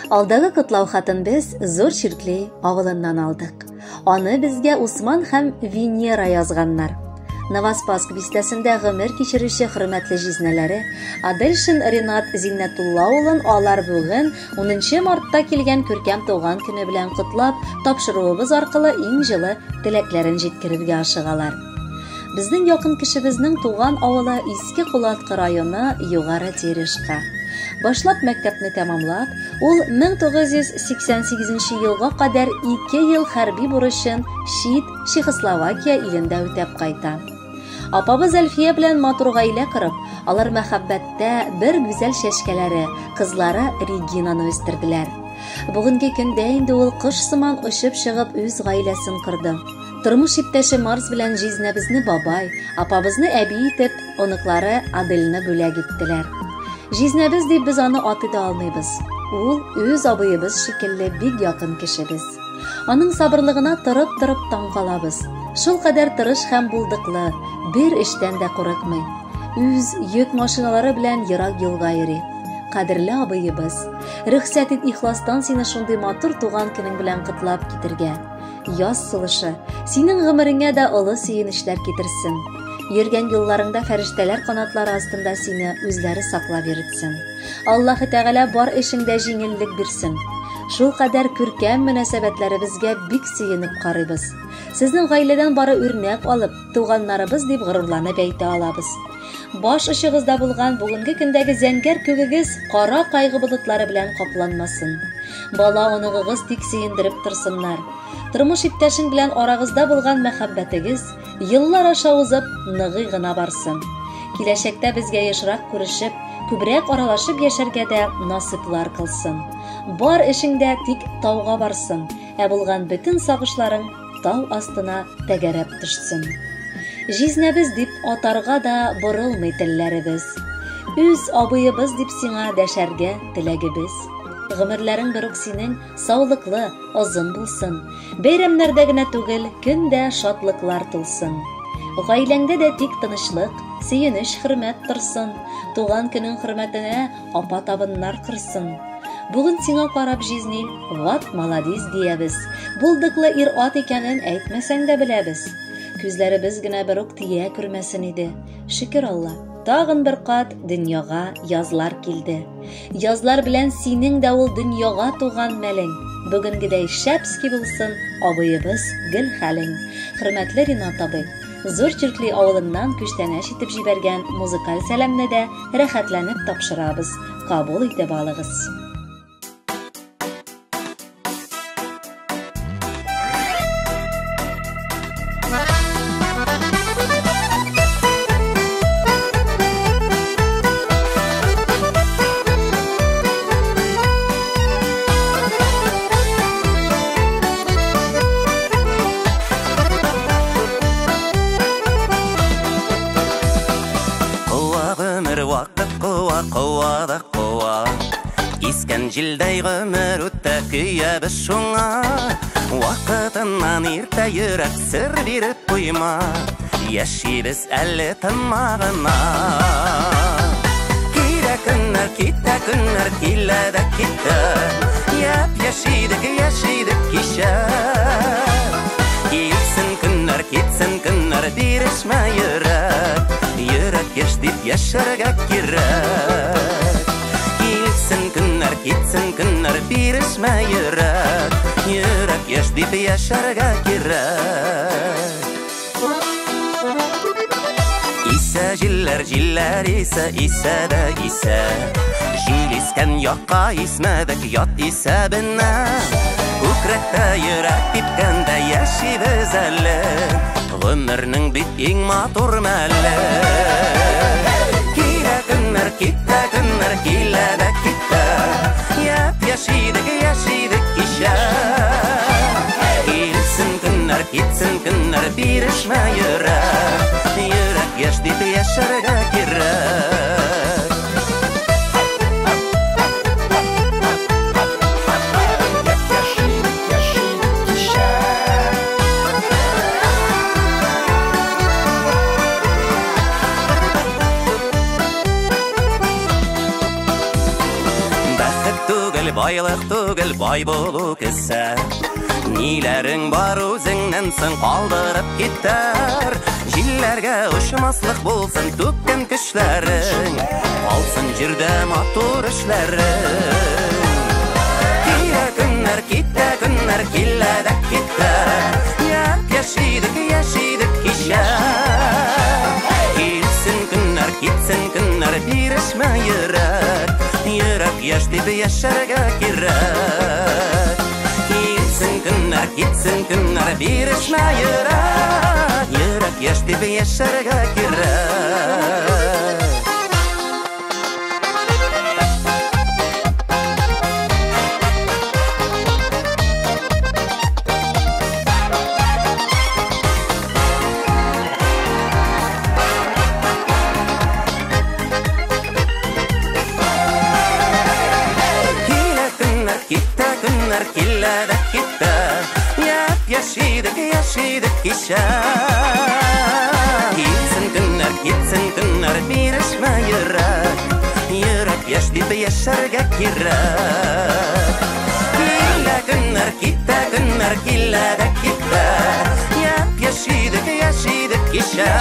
Алдагы котлау хатын без Зур Чиркли авылыннан алдык. Аны безгә Усман һәм Венера язганнар. Новоспасск бистәсендә гомер кичерүче хөрмәтле җизнәләре Адельшин Ринат Зиннәтулла улын алар бүген 10 мартта килгән күркәм туган көне белән котлап, тапшыруыбыз аркылы иң җылы теләкләрен җиткерергә ашыгалар. Безнең якын кешебезнең туган авылы Иске Кулаткы районы Югары Терешка. Башлап мәктәпне тәмамлап, ул 1988 елга кадәр 2 ел хәрби бурычын Чехословакия илендә үтәп кайта. Апабыз Әлфия белән матур гаилә корып, алар мәхәббәттә бер гүзәл шәшкәләре, кызлары Регинаны үстерделәр. Бүгенге көндә инде ул кош сыман очып чыгып үз гаиләсен корды. Тормыш иптәше Марс белән җизнәбезне бабай, апабызны әби итеп, оныклары Адельне бүләк иттеләр. Җизнәбез дип без аны атый да алмыйбыз. Ул үз абыебыз шикелле бик якын кешебез. Аның сабырлыгына торып таң калабыз. Шул кадәр тырыш һәм булдыклы, бер эштән дә курыкмый. Үз йөк машиналары белән ерак юлга йөри. Кадерле абыебыз, рөхсәт ит ихластан сине шундый матур туган көнең белән котлап китергә. Яз сулышы синең гомереңә дә олы сөенечләр китерсен. Йөргән юлларыңда фәрештәләр канатлары астында сине үзләре саклап йөртсен. Аллаһы Тәгалә бар эшеңдә җиңеллек бирсен. Шул кадәр күркәм мөнәсәбәтләребезгә бик сөенеп карыйбыз. Сезнең гаиләдән бары үрнәк алып, туганнарыбыз дип горурланып әйтә алабыз. Баш очыгызда булган бүгенге көндәге зәңгәр күгегез кара кайгы болытлары белән капланмасын. Бала оныгыгыз тик сөендереп торсыннар. Тормыш иптәшең белән арагызда булган мәхәббәтегез еллар аша узып ныгый гына барсын. Киләчәктә безгә ешрак күрешеп, күбрәк аралашып яшәргә дә насыйплар кылсын. Бар эшеңдә тик тауга барсын, ә булган бөтен сагышларың тау астына тәгәрәп төшсен. Җизнәбез дип атарга да борылмый телләребез. Үз абыебыз дип сиңа дәшәргә теләгебез. Гомерләрең берүк синең саулыклы, озын булсын. Бәйрәмнәрдә генә түгел, көндә шатлыклар тулсын. Гаиләңдә дә тик тынычлык, сөенеш, хөрмәт торсын. Туган көнең хөрмәтенә апа табыннар кырсын. Бүген сиңа карап җизни, ват маладис диябез. Булдыклы ир-ат икәнен әйтмәсәң дә беләбез. Күзләребез генә берүк тия күрмәсен иде. Шөкер Алла, тагын бер кат дөньяга язлар килде. Язлар белән синең дә ул дөньяга туган мәлең. Бүгенгедәй шәпски булсын абыебыз гел хәлең. Хөрмәтле Ринат абый, Зур Чиркли авылыннан күчтәнәш итеп җибәргән музыкаль сәламне дә рәхәтләнеп тапшырабыз. Кабул итеп алыгыз. Искән җилдәй гомер үтә көябез шуңа. Вакытыннан иртә йөрәк сер биреп куйма. Яшибез әле тынмагына. Килә көннәр, китә көннәр, килә дә китә. Яшидек кичә. Китсен көннәр, бирешмә йөрәк. Йөрәк яшь дип яшәргә кирәк. Китсен көннәр, бирешмә йөрәк. Йөрәк яшь дип яшәргә кирәк. Исә җилләр исә дә исә. Җил искән якка исмәдек ят исәбенә. Күкрәктә йөрәк типкәндә яшибез әле. Гомернең бит иң матур мәле. Килә көннәр, китә көннәр, килә дә китә. Яшидек кичә. Китсен көннәр, бирешмә йөрәк. Йөрәк яшь дип яшәргә кирәк. байлық түгел бай болу кісі. Нилерің бар өзіңнен соң қалдырып кеттер. Жиллерге ұшмаслық болсын төккен күшлерің, алсын жерде матур ішлерің. Китте күннер келеді кетті, яшидік кеше. Келсін күннер берішме йөрәк, йөрәк яш деп яшәргә кирәк. Келсін күннер берішме йөрәк, йөрәк яш деп яшәргә кирәк. Келеді кетті, яшидік кеше. Кетсін күннер берішме йөрәк, йөрәк яш деп яшәргә кирәк. Кетті күннер келеді кетті, яшидік кеше.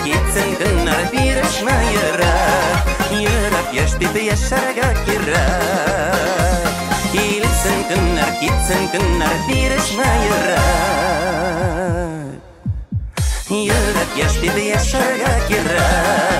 Кетсін күннер берішме йөрәк, йөрәк яш деп яшәргә кирәк. Келсін күннер берішме йөрәк, йөрәк яш деп яшәргә кирәк.